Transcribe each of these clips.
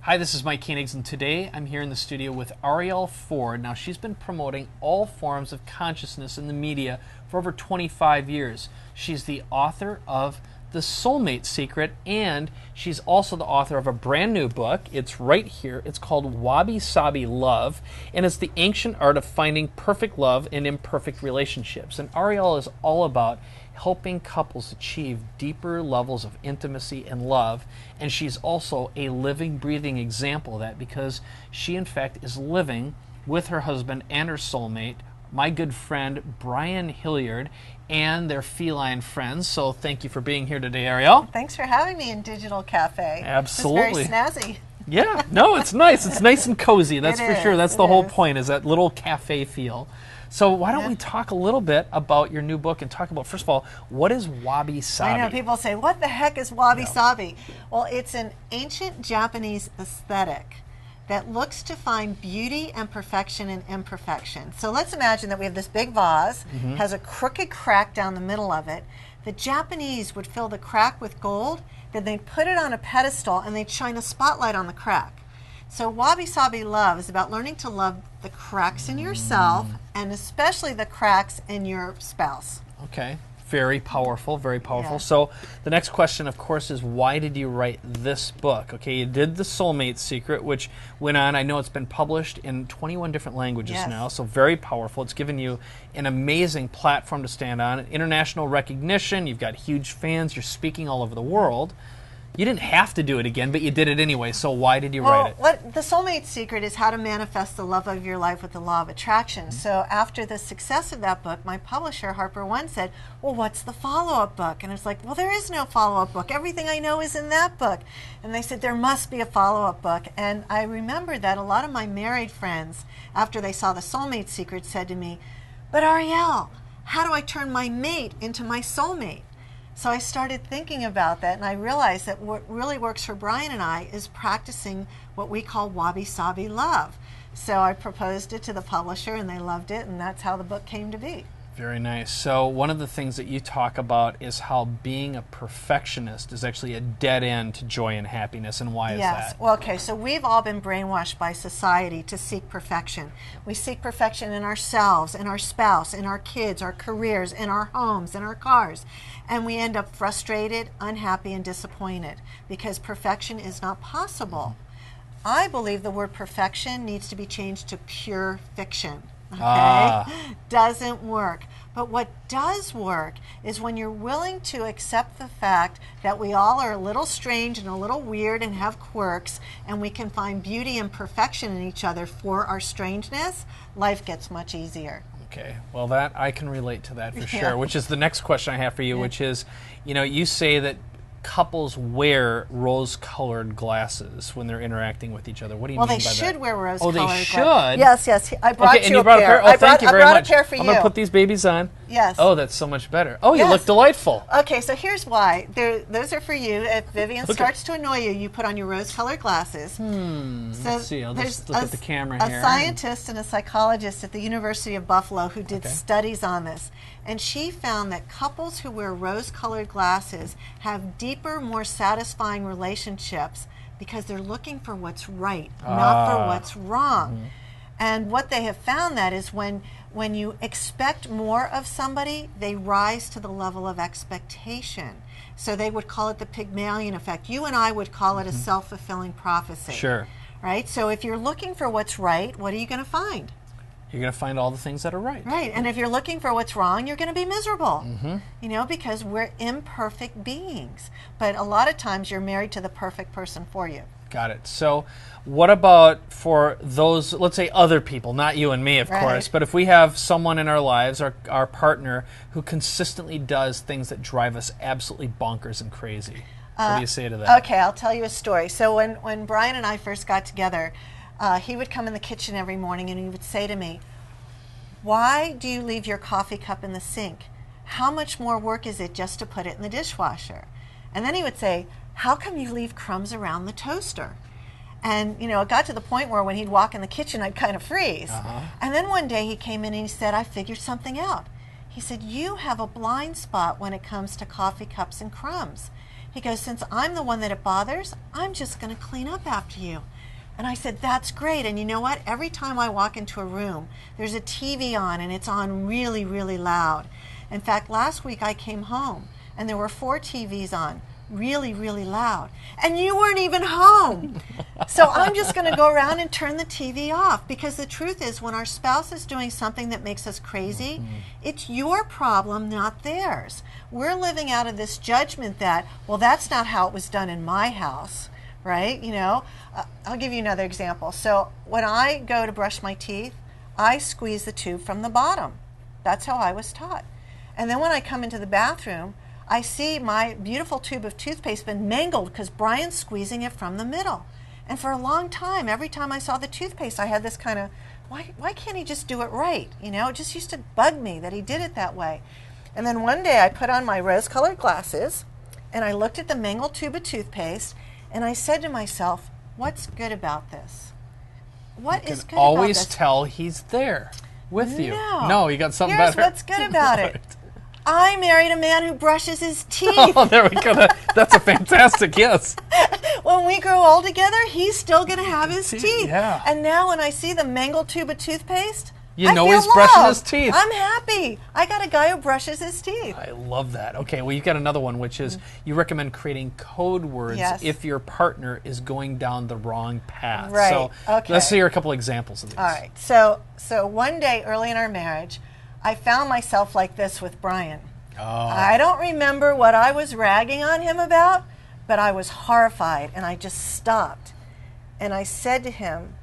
Hi, this is Mike Koenigs, and today I'm here in the studio with Arielle Ford. Now, she's been promoting all forms of consciousness in the media for over 25 years. She's the author of The Soulmate Secret, and she's also the author of a brand new book. It's right here. It's called Wabi Sabi Love, and it's the ancient art of finding perfect love in imperfect relationships. And Arielle is all about helping couples achieve deeper levels of intimacy and love, and she's also a living, breathing example of that because she, in fact, is living with her husband and her soulmate, my good friend Brian Hilliard, and their feline friends. So thank you for being here today, Arielle. Thanks for having me in Digital Cafe. Absolutely. It's very snazzy. Yeah, no, it's nice. It's nice and cozy, that's for sure. That's the whole point, is that little cafe feel. So why don't we talk a little bit about your new book and talk about, first of all, what is Wabi Sabi? I know, people say, what the heck is Wabi Sabi? Well, it's an ancient Japanese aesthetic that looks to find beauty and perfection in imperfection. So let's imagine that we have this big vase, has a crooked crack down the middle of it. The Japanese would fill the crack with gold, then they'd put it on a pedestal and they'd shine a spotlight on the crack. So Wabi Sabi Love is about learning to love the cracks in yourself and especially the cracks in your spouse. Okay, very powerful, very powerful. Yeah. So the next question, of course, is why did you write this book? Okay, you did The Soulmate Secret, which went on, I know it's been published in 21 different languages now, so very powerful. It's given you an amazing platform to stand on, international recognition, you've got huge fans, you're speaking all over the world. You didn't have to do it again, but you did it anyway, so why did you write it? The Soulmate Secret is how to manifest the love of your life with the law of attraction. So after the success of that book, my publisher, Harper One, said, well, what's the follow-up book? And I was like, well, there is no follow-up book. Everything I know is in that book. And they said, there must be a follow-up book. And I remember that a lot of my married friends, after they saw The Soulmate Secret, said to me, but Arielle, how do I turn my mate into my soulmate? So I started thinking about that, and I realized that what really works for Brian and I is practicing what we call Wabi Sabi Love. So I proposed it to the publisher, and they loved it, and that's how the book came to be. Very nice. So one of the things that you talk about is how being a perfectionist is actually a dead end to joy and happiness, and why is that? Yes. Well, okay, so we've all been brainwashed by society to seek perfection. We seek perfection in ourselves, in our spouse, in our kids, our careers, in our homes, in our cars. And we end up frustrated, unhappy, and disappointed because perfection is not possible. I believe the word perfection needs to be changed to pure fiction. Okay? Doesn't work. But what does work is when you're willing to accept the fact that we all are a little strange and a little weird and have quirks, and we can find beauty and perfection in each other for our strangeness, life gets much easier. Okay, well, that I can relate to that for sure, which is the next question I have for you, which is, you know, you say that couples wear rose-colored glasses when they're interacting with each other. What do you mean by that? Well, they should wear rose-colored glasses. Oh, they should? Yes, yes. I brought you a pair. Oh, thank you very much. I brought a pair for you. I'm going to put these babies on. Yes. Oh, that's so much better. Oh, you look delightful. Okay, so here's why. Those are for you. If Vivian starts to annoy you, you put on your rose-colored glasses. So let's see. I'll just look at the camera here. A scientist and a psychologist at the University of Buffalo who did studies on this. And she found that couples who wear rose-colored glasses have deeper, more satisfying relationships because they're looking for what's right, not for what's wrong. And what they have found that is when you expect more of somebody, they rise to the level of expectation. So they would call it the Pygmalion effect. You and I would call it a self-fulfilling prophecy. Sure. Right? So if you're looking for what's right, what are you going to find? You're going to find all the things that are right. Right, and if you're looking for what's wrong, you're going to be miserable. You know, because we're imperfect beings. But a lot of times you're married to the perfect person for you. Got it. So what about for those, let's say other people, not you and me, of course, but if we have someone in our lives, our partner, who consistently does things that drive us absolutely bonkers and crazy, what do you say to that? Okay, I'll tell you a story. So when Brian and I first got together, he would come in the kitchen every morning and he would say to me, why do you leave your coffee cup in the sink? How much more work is it just to put it in the dishwasher? And then he would say, how come you leave crumbs around the toaster? And, you know, it got to the point where when he'd walk in the kitchen, I'd kind of freeze. And then one day he came in and he said, I figured something out. He said, you have a blind spot when it comes to coffee cups and crumbs. He goes, since I'm the one that it bothers, I'm just going to clean up after you. And I said, that's great. And you know what? Every time I walk into a room, there's a TV on, and it's on really, really loud. In fact, last week I came home, and there were 4 TVs on, really, really loud. And you weren't even home. So I'm just going to go around and turn the TV off, because the truth is, when our spouse is doing something that makes us crazy, it's your problem, not theirs. We're living out of this judgment that, well, that's not how it was done in my house. Right? You know, I'll give you another example. So when I go to brush my teeth, I squeeze the tube from the bottom. That's how I was taught. And then when I come into the bathroom, I see my beautiful tube of toothpaste been mangled because Brian's squeezing it from the middle. And for a long time, every time I saw the toothpaste, I had this kind of, why can't he just do it right? You know, it just used to bug me that he did it that way. And then one day I put on my rose-colored glasses, and I looked at the mangled tube of toothpaste, and I said to myself, what's good about this? What is good about this? Always tell he's there with you. No, you got something Here's better. What's good about it. I married a man who brushes his teeth. Oh, there we go. That's a fantastic, yes. When we grow old together, he's still going to have his teeth. Yeah. And now when I see the mangled tube of toothpaste, you know I feel he's brushing his loved. teeth. I'm happy. I got a guy who brushes his teeth. I love that. Okay, well, you've got another one, which is you recommend creating code words if your partner is going down the wrong path. Right. So let's hear a couple examples of these. All right. So one day early in our marriage, I found myself like this with Brian. Oh. I don't remember what I was ragging on him about, but I was horrified, and I just stopped. And I said to him,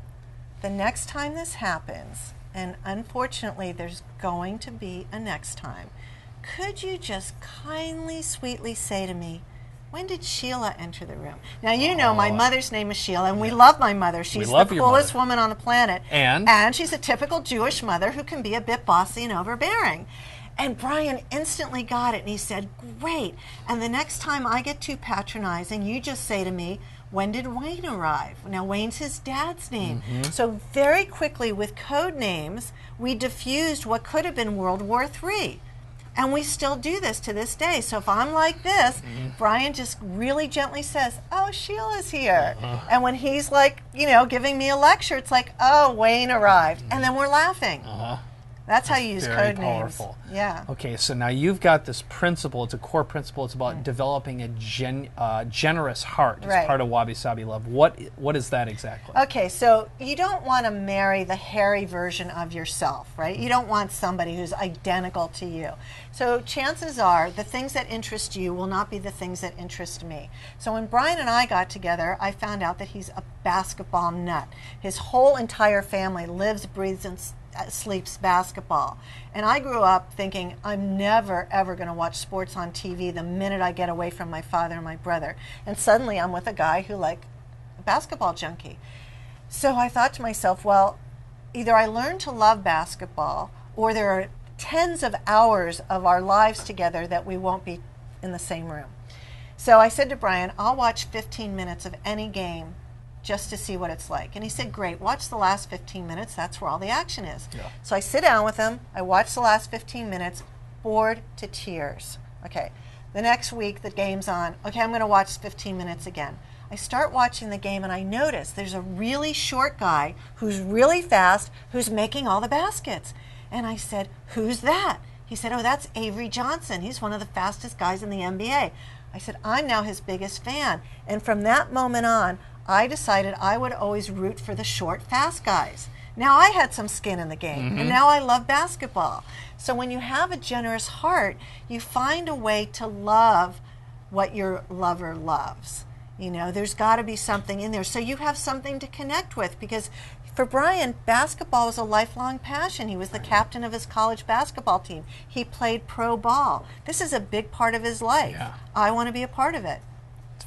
the next time this happens, and unfortunately there's going to be a next time, could you just kindly, sweetly say to me, when did Sheila enter the room? Now, you know my mother's name is Sheila, and we love my mother. She's the coolest woman on the planet. And she's a typical Jewish mother who can be a bit bossy and overbearing. And Brian instantly got it, and he said, great. And the next time I get too patronizing, you just say to me, when did Wayne arrive? Now, Wayne's his dad's name. So very quickly, with code names, we diffused what could have been World War III. And we still do this to this day. So if I'm like this, Brian just really gently says, oh, Sheila's here. And when he's like, you know, giving me a lecture, it's like, oh, Wayne arrived. And then we're laughing. That's how you use code names. Yeah. Okay, so now you've got this principle. It's a core principle. It's about developing a generous heart as part of Wabi Sabi Love. What is that exactly? Okay, so you don't want to marry the hairy version of yourself, right? You don't want somebody who's identical to you. So chances are the things that interest you will not be the things that interest me. So when Brian and I got together, I found out that he's a basketball nut. His whole entire family lives, breathes, and sleeps basketball. And I grew up thinking I'm never ever going to watch sports on TV the minute I get away from my father and my brother. And suddenly I'm with a guy who a basketball junkie. So I thought to myself, well, either I learn to love basketball, or there are tens of hours of our lives together that we won't be in the same room. So I said to Brian, I'll watch 15 minutes of any game just to see what it's like. And he said, great, watch the last 15 minutes. That's where all the action is. Yeah. So I sit down with him. I watch the last 15 minutes, bored to tears. Okay, the next week the game's on. Okay, I'm going to watch 15 minutes again. I start watching the game, and I notice there's a really short guy who's really fast, who's making all the baskets. And I said, who's that? He said, oh, that's Avery Johnson. He's one of the fastest guys in the NBA. I said, I'm now his biggest fan. And from that moment on, I decided I would always root for the short, fast guys. Now I had some skin in the game, and now I love basketball. So when you have a generous heart, you find a way to love what your lover loves. You know, there's got to be something in there. So you have something to connect with, because for Brian, basketball was a lifelong passion. He was the captain of his college basketball team. He played pro ball. This is a big part of his life. Yeah. I want to be a part of it.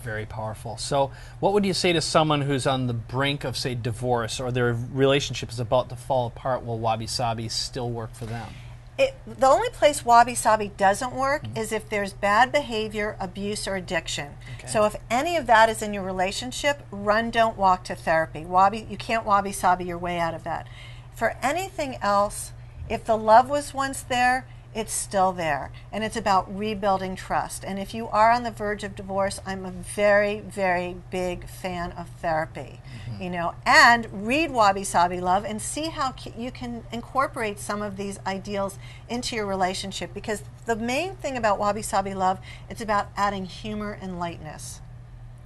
Very powerful. So what would you say to someone who's on the brink of, say, divorce, or their relationship is about to fall apart? Will Wabi Sabi still work for them? The only place Wabi Sabi doesn't work is if there's bad behavior, abuse, or addiction. Okay. So if any of that is in your relationship, run, don't walk to therapy. You can't Wabi Sabi your way out of that. For anything else, if the love was once there, it's still there. And it's about rebuilding trust. And if you are on the verge of divorce, I'm a very, very big fan of therapy. You know, and read Wabi Sabi Love and see how you can incorporate some of these ideals into your relationship, because the main thing about Wabi Sabi Love, it's about adding humor and lightness.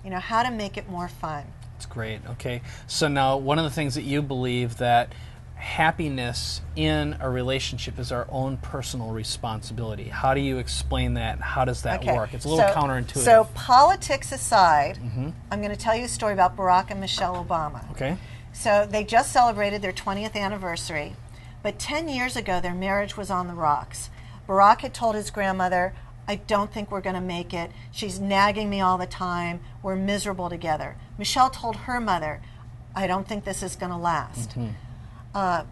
You know, how to make it more fun. That's great. Okay. So now, one of the things that you believe that happiness in a relationship is our own personal responsibility. How do you explain that? How does that work? It's a little counterintuitive. So politics aside, I'm going to tell you a story about Barack and Michelle Obama. Okay. So they just celebrated their 20th anniversary, but 10 years ago their marriage was on the rocks. Barack had told his grandmother, I don't think we're going to make it. She's nagging me all the time. We're miserable together. Michelle told her mother, I don't think this is going to last.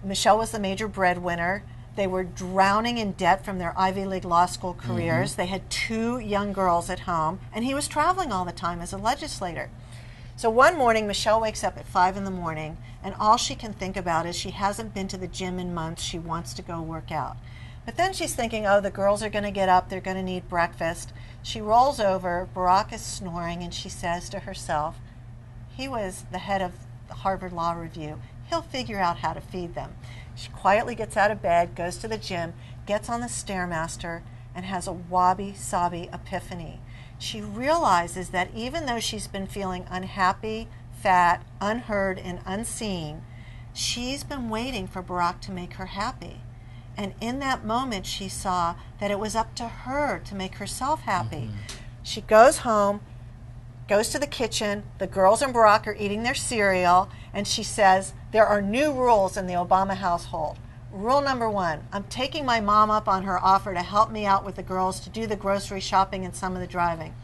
Michelle was the major breadwinner. They were drowning in debt from their Ivy League law school careers. They had 2 young girls at home, and he was traveling all the time as a legislator. So one morning, Michelle wakes up at 5 in the morning, and all she can think about is she hasn't been to the gym in months. She wants to go work out. But then she's thinking, oh, the girls are going to get up. They're going to need breakfast. She rolls over. Barack is snoring, and she says to herself, he was the head of the Harvard Law Review. He'll figure out how to feed them. She quietly gets out of bed, goes to the gym, gets on the Stairmaster, and has a Wabi Sabi epiphany. She realizes that even though she's been feeling unhappy, fat, unheard, and unseen, she's been waiting for Barack to make her happy. And in that moment, she saw that it was up to her to make herself happy. She goes home, goes to the kitchen, the girls and Barack are eating their cereal, and she says, there are new rules in the Obama household. Rule number 1, I'm taking my mom up on her offer to help me out with the girls to do the grocery shopping and some of the driving.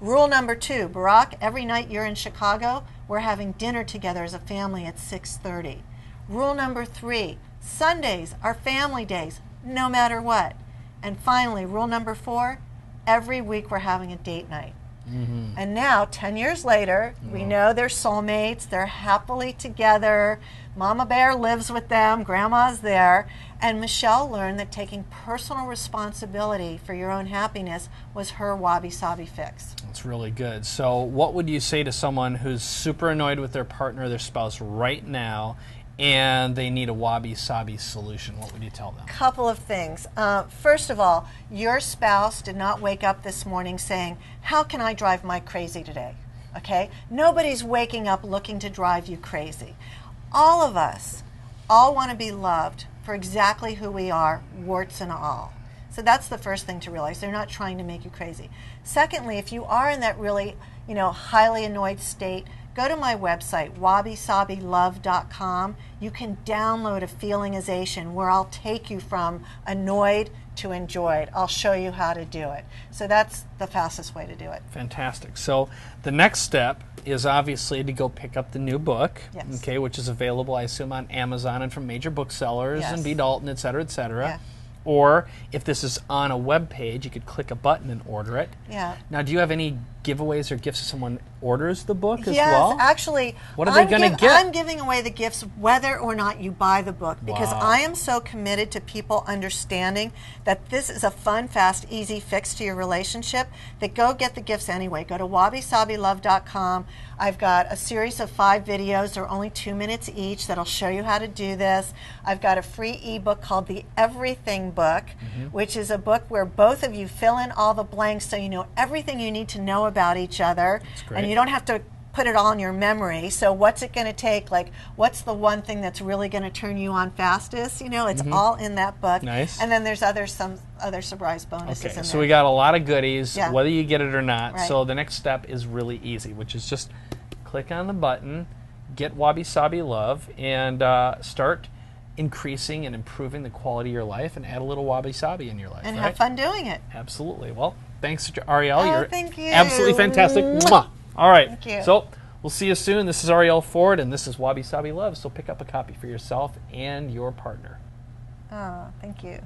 Rule number 2, Barack, every night you're in Chicago, we're having dinner together as a family at 6:30. Rule number 3, Sundays are family days, no matter what. And finally, rule number 4, every week we're having a date night. And now, 10 years later, we know they're soulmates, they're happily together, Mama Bear lives with them, Grandma's there, and Michelle learned that taking personal responsibility for your own happiness was her Wabi Sabi fix. That's really good. So what would you say to someone who's super annoyed with their partner or their spouse right now, and they need a Wabi Sabi solution? What would you tell them? Couple of things. First of all, your spouse did not wake up this morning saying, how can I drive Mike crazy today? Okay? Nobody's waking up looking to drive you crazy. All of us all want to be loved for exactly who we are, warts and all. So that's the first thing to realize. They're not trying to make you crazy. Secondly, if you are in that really, highly annoyed state, go to my website, wabisabilove.com. You can download a feelingization where I'll take you from annoyed to enjoyed. I'll show you how to do it. So that's the fastest way to do it. Fantastic. So the next step is obviously to go pick up the new book, okay, which is available, I assume, on Amazon and from major booksellers and B. Dalton, et cetera, et cetera. Yeah. Or if this is on a web page, you could click a button and order it. Yeah. Now, do you have any giveaways or gifts if someone orders the book as well? Yes, actually. What are they going to get? I'm giving away the gifts whether or not you buy the book, because I am so committed to people understanding that this is a fun, fast, easy fix to your relationship that go get the gifts anyway. Go to wabisabilove.com. I've got a series of 5 videos. They're only 2 minutes each that'll show you how to do this. I've got a free ebook called The Everything Book, which is a book where both of you fill in all the blanks so you know everything you need to know about each other. And you don't have to put it all in your memory. So what's it going to take? Like, what's the one thing that's really going to turn you on fastest? It's all in that book. Nice. And then there's some other surprise bonuses in there. So we got a lot of goodies, whether you get it or not. Right. So the next step is really easy, which is just click on the button, get Wabi Sabi Love, and start increasing and improving the quality of your life, and add a little Wabi Sabi in your life. And have fun doing it. Absolutely. Well, thanks, Arielle. You're thank you. absolutely fantastic. Mwah. All right. Thank you. So we'll see you soon. This is Arielle Ford, and this is Wabi Sabi Love. So pick up a copy for yourself and your partner. Oh, thank you.